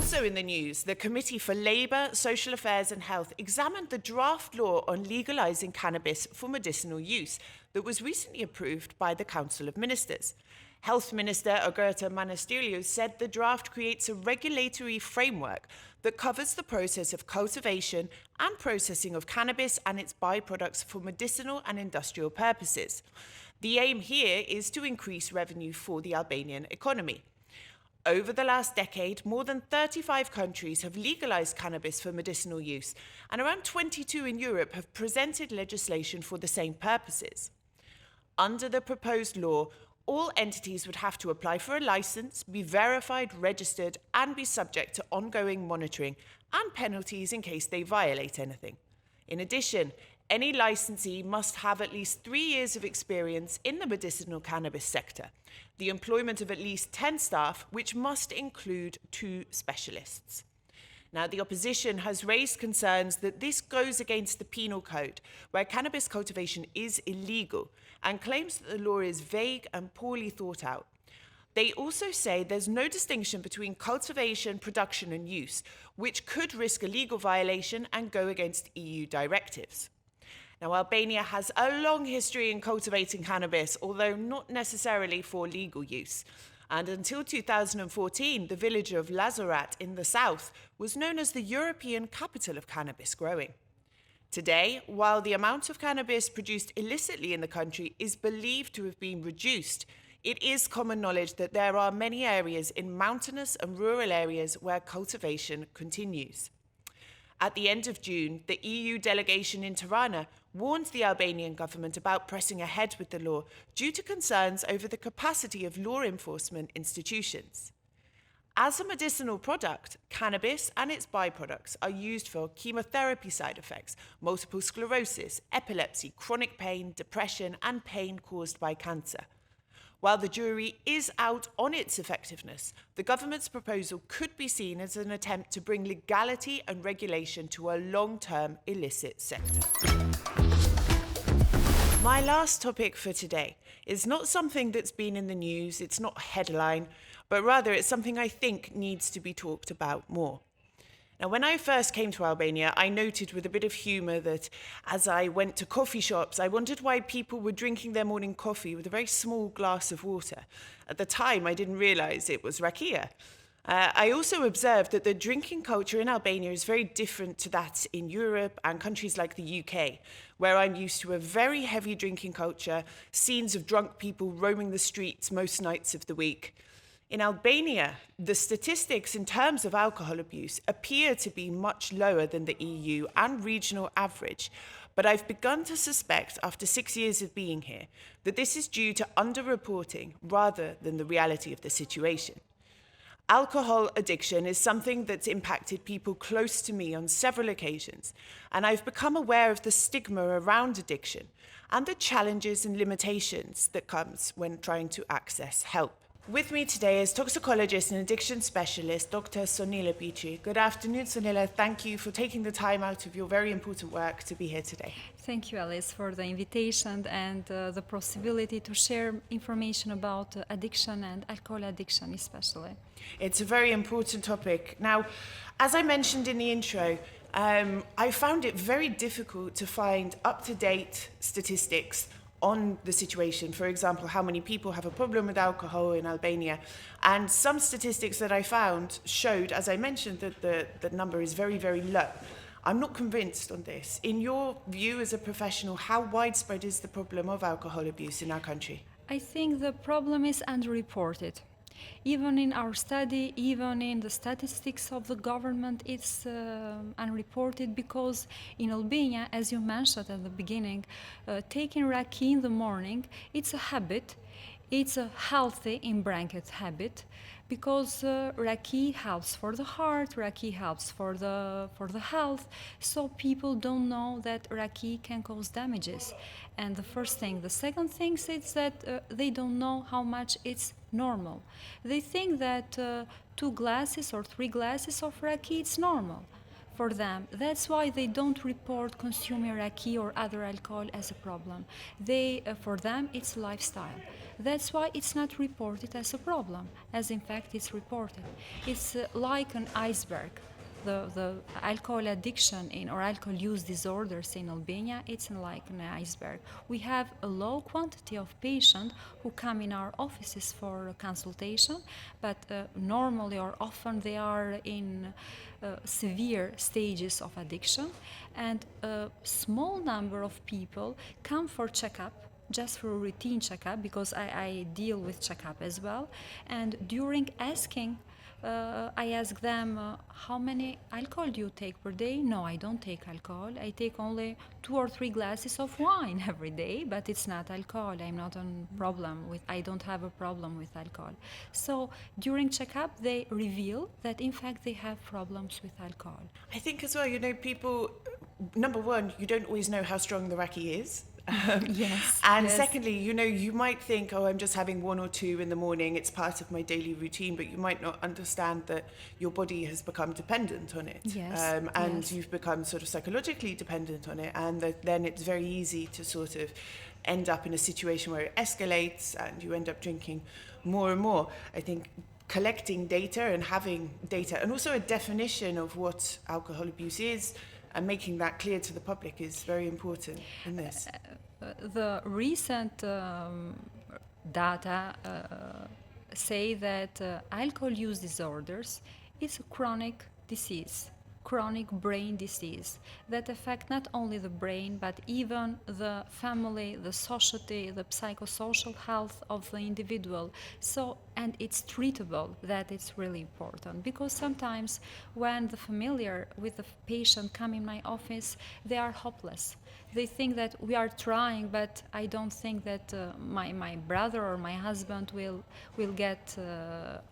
Also in the news, the Committee for Labour, Social Affairs and Health examined the draft law on legalising cannabis for medicinal use that was recently approved by the Council of Ministers. Health Minister Agata Manastirliou said the draft creates a regulatory framework that covers the process of cultivation and processing of cannabis and its byproducts for medicinal and industrial purposes. The aim here is to increase revenue for the Albanian economy. Over the last decade, more than 35 countries have legalized cannabis for medicinal use, and around 22 in Europe have presented legislation for the same purposes. Under the proposed law, all entities would have to apply for a license, be verified, registered, and be subject to ongoing monitoring and penalties in case they violate anything. In addition, any licensee must have at least 3 years of experience in the medicinal cannabis sector, the employment of at least 10 staff, which must include 2 specialists. Now, the opposition has raised concerns that this goes against the penal code, where cannabis cultivation is illegal, and claims that the law is vague and poorly thought out. They also say there's no distinction between cultivation, production and use, which could risk a legal violation and go against EU directives. Now, Albania has a long history in cultivating cannabis, although not necessarily for legal use. And until 2014, the village of Lazorat in the south was known as the European capital of cannabis growing. Today, while the amount of cannabis produced illicitly in the country is believed to have been reduced, it is common knowledge that there are many areas in mountainous and rural areas where cultivation continues. At the end of June, the EU delegation in Tirana warned the Albanian government about pressing ahead with the law due to concerns over the capacity of law enforcement institutions. As a medicinal product, cannabis and its byproducts are used for chemotherapy side effects, multiple sclerosis, epilepsy, chronic pain, depression, and pain caused by cancer. While the jury is out on its effectiveness, the government's proposal could be seen as an attempt to bring legality and regulation to a long-term illicit sector. My last topic for today is not something that's been in the news, it's not a headline, but rather it's something I think needs to be talked about more. Now, when I first came to Albania, I noted with a bit of humour that as I went to coffee shops, I wondered why people were drinking their morning coffee with a very small glass of water. At the time, I didn't realise it was rakia. I also observed that the drinking culture in Albania is very different to that in Europe and countries like the UK, where I'm used to a very heavy drinking culture, scenes of drunk people roaming the streets most nights of the week. In Albania, the statistics in terms of alcohol abuse appear to be much lower than the EU and regional average, but I've begun to suspect, after 6 years of being here, that this is due to underreporting rather than the reality of the situation. Alcohol addiction is something that's impacted people close to me on several occasions, and I've become aware of the stigma around addiction and the challenges and limitations that comes when trying to access help. With me today is toxicologist and addiction specialist, Dr. Sonila Pici. Good afternoon, Sonila. Thank you for taking the time out of your very important work to be here today. Thank you, Alice, for the invitation and the possibility to share information about addiction and alcohol addiction especially. It's a very important topic. Now, as I mentioned in the intro, I found it very difficult to find up-to-date statistics on the situation. For example, how many people have a problem with alcohol in Albania. And some statistics that I found showed, as I mentioned, that the number is very, very low. I'm not convinced on this. In your view as a professional, how widespread is the problem of alcohol abuse in our country? I think the problem is underreported. Even in our study, even in the statistics of the government, it's unreported because in Albania, as you mentioned at the beginning, taking raki in the morning, it's a habit. It's a healthy, in bracket, habit because raki helps for the heart, raki helps for the health, so people don't know that raki can cause damages. And the first thing. The second thing is that they don't know how much it's normal. They think that 2 glasses or 3 glasses of raki, it's normal. for them. That's why they don't report consuming raki or other alcohol as a problem. For them, it's lifestyle. That's why it's not reported as a problem, as in fact it's reported. It's like an iceberg. The alcohol addiction or alcohol use disorders in Albania, it's like an iceberg. We have a low quantity of patients who come in our offices for a consultation, but normally or often they are in severe stages of addiction, and a small number of people come for checkup, just for a routine checkup, because I deal with checkup as well. And during asking, I ask them, how many alcohol do you take per day? No, I don't take alcohol. I take only 2 or 3 glasses of wine every day, but it's not alcohol. I don't have a problem with alcohol. So during checkup, they reveal that in fact they have problems with alcohol. I think as well, people, number one, you don't always know how strong the raki is. Yes. And yes. secondly, you might think, oh, I'm just having 1 or 2 in the morning, it's part of my daily routine, but you might not understand that your body has become dependent on it. Yes, and yes. you've become sort of psychologically dependent on it, and then it's very easy to sort of end up in a situation where it escalates and you end up drinking more and more. I think collecting data and having data, and also a definition of what alcohol abuse is, and making that clear to the public is very important in this. The recent data say that alcohol use disorders is a chronic disease, chronic brain disease that affect not only the brain but even the family, the society, the psychosocial health of the individual. And it's treatable. That is really important, because sometimes when the familiar with the patient come in my office, they are hopeless. They think that we are trying, but I don't think that my brother or my husband will get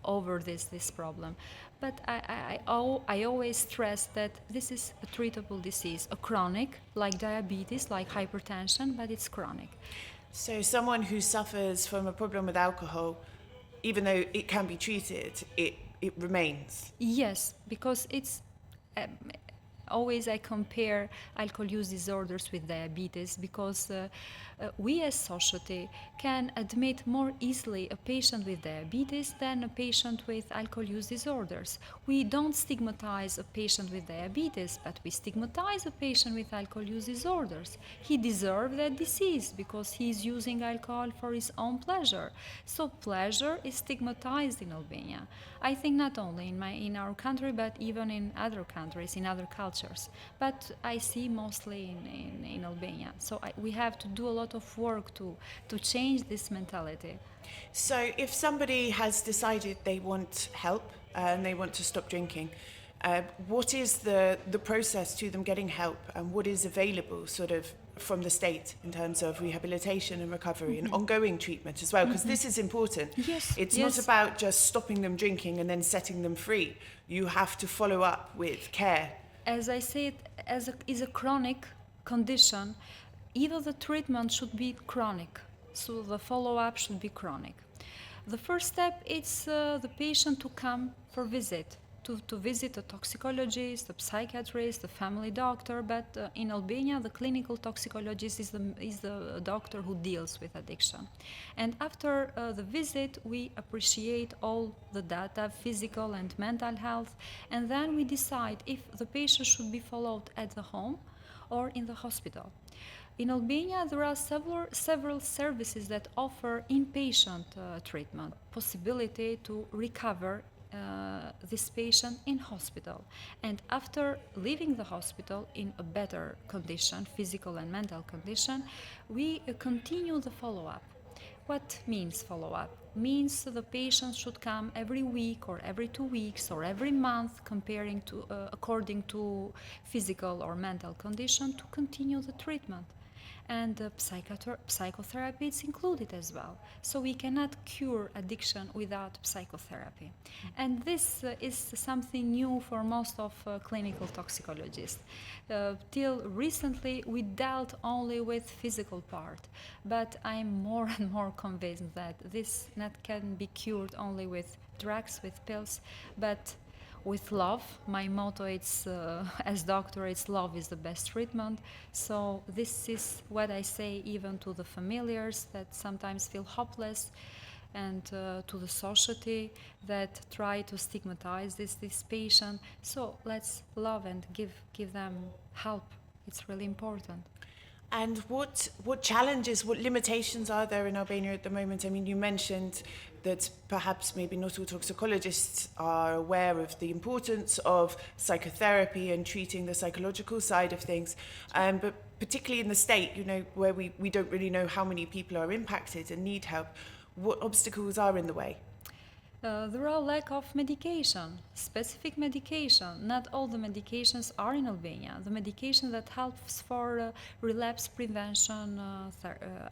over this problem. But I always stress that this is a treatable disease, a chronic, like diabetes, like hypertension, but it's chronic. So someone who suffers from a problem with alcohol, even though it can be treated, it remains. Yes, because it's always I compare alcohol use disorders with diabetes, because we as society can admit more easily a patient with diabetes than a patient with alcohol use disorders. We don't stigmatize a patient with diabetes, but we stigmatize a patient with alcohol use disorders. He deserves that disease because he is using alcohol for his own pleasure. So pleasure is stigmatized in Albania. I think not only in our country, but even in other countries, in other cultures. But I see mostly in Albania. So we have to do a lot of work to change this mentality. So if somebody has decided they want help and they want to stop drinking, what is the process to them getting help, and what is available sort of from the state in terms of rehabilitation and recovery and ongoing treatment as well? Because this is important. Yes, it's yes. not about just stopping them drinking and then setting them free. You have to follow up with care. As I said, is a chronic condition, even the treatment should be chronic, so the follow-up should be chronic. The first step is the patient to come for visit, to visit a toxicologist, a psychiatrist, a family doctor, but in Albania the clinical toxicologist is the doctor who deals with addiction. And after the visit we appreciate all the data, physical and mental health, and then we decide if the patient should be followed at the home or in the hospital. In Albania, there are several services that offer inpatient treatment, possibility to recover this patient in hospital. And after leaving the hospital in a better condition, physical and mental condition, we continue the follow-up. What means follow-up? Means the patient should come every week or every 2 weeks or every month, according to physical or mental condition, to continue the treatment. And psychotherapy is included as well. So we cannot cure addiction without psychotherapy. And this is something new for most of clinical toxicologists. Till recently, we dealt only with physical part, but I'm more and more convinced that this not can be cured only with drugs, with pills, but with love. My motto it's as doctor, it's love is the best treatment. So this is what I say even to the familiars that sometimes feel hopeless, and to the society that try to stigmatize this patient. So let's love and give them help. It's really important. And what challenges, what limitations are there in Albania at the moment? I mean, you mentioned that perhaps maybe not all toxicologists are aware of the importance of psychotherapy and treating the psychological side of things. But particularly in the state, you know, where we don't really know how many people are impacted and need help, what obstacles are in the way? There are lack of medication, specific medication. Not all the medications are in Albania. The medication that helps for relapse prevention,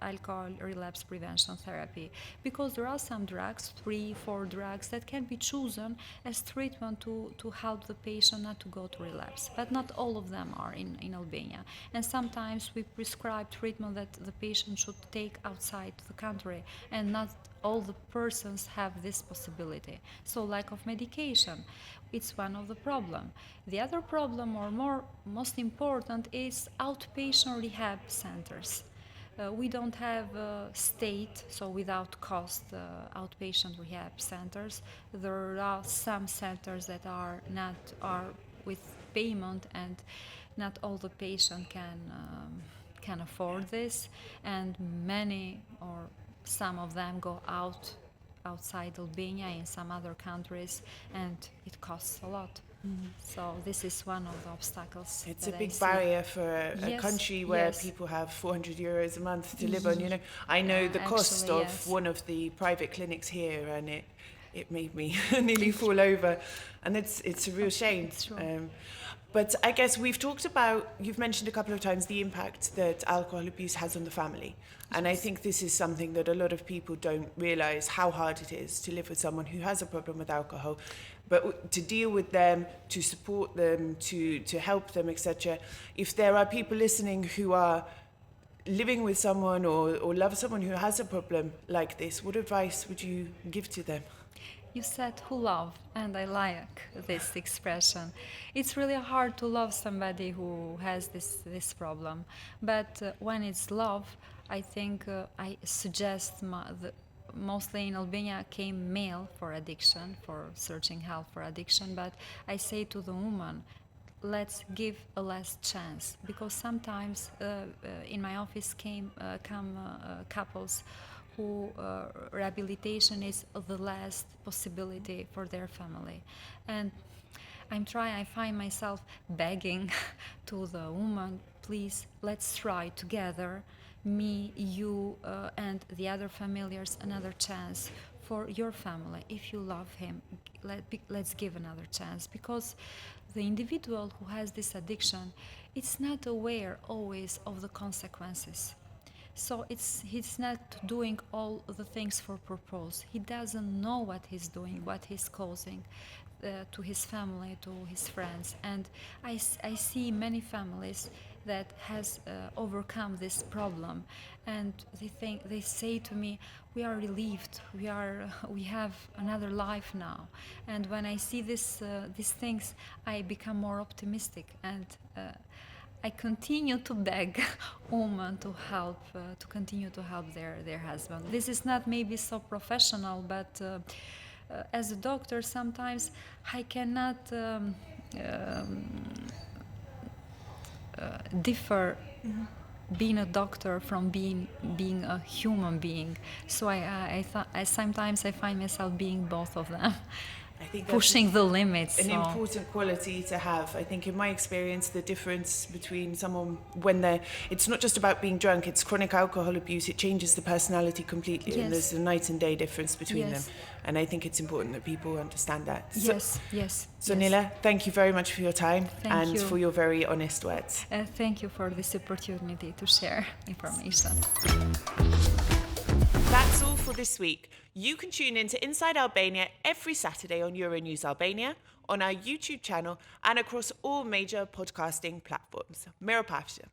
alcohol relapse prevention therapy, because there are some drugs, 3-4 drugs, that can be chosen as treatment to help the patient not to go to relapse. But not all of them are in Albania. And sometimes we prescribe treatment that the patient should take outside the country, and not all the persons have this possibility. So lack of medication, it's one of the problem. The other problem, or most important, is outpatient rehab centers. We don't have state, so without cost, outpatient rehab centers. There are some centers that are with payment, and not all the patient can afford this, and many or some of them go outside Albania in some other countries, and it costs a lot. So this is one of the obstacles. It's a big barrier for a country where people have 400 euros a month to live on. You know, I know the cost of one of the private clinics here, and it made me nearly fall over, and it's a real shame. But I guess you've mentioned a couple of times the impact that alcohol abuse has on the family. And I think this is something that a lot of people don't realize, how hard it is to live with someone who has a problem with alcohol, but to deal with them, to support them, to help them, etc. If there are people listening who are living with someone or love someone who has a problem like this, what advice would you give to them? You said who love, and I like this expression. It's really hard to love somebody who has this problem, but when it's love, I think I suggest mostly in Albania came male for addiction, for searching help for addiction, but I say to the woman, let's give a last chance, because sometimes in my office come couples who rehabilitation is the last possibility for their family. And I find myself begging to the woman, please, let's try together, me, you, and the other familiars, another chance for your family. If you love him, let's give another chance, because the individual who has this addiction, it's not aware always of the consequences. So he's not doing all the things for purpose. He doesn't know what he's doing, what he's causing to his family, to his friends. And I see many families that has overcome this problem, and they say to me, we are relieved, we have another life now. And when I see these things, I become more optimistic, and I continue to beg women to help, to continue to help their husband. This is not maybe so professional, but as a doctor, sometimes I cannot differ being a doctor from being a human being. So I sometimes I find myself being both of them. I think pushing the limits. An important quality to have. I think in my experience, the difference between someone it's not just about being drunk, it's chronic alcohol abuse, it changes the personality completely. Yes. And there's a night and day difference between Yes. them. And I think it's important that people understand that. Yes. So Nila, thank you very much for your time Thank you. for your very honest words. Thank you for this opportunity to share information. That's all for this week. You can tune in to Inside Albania every Saturday on Euronews Albania, on our YouTube channel, and across all major podcasting platforms. Mira Pafsha.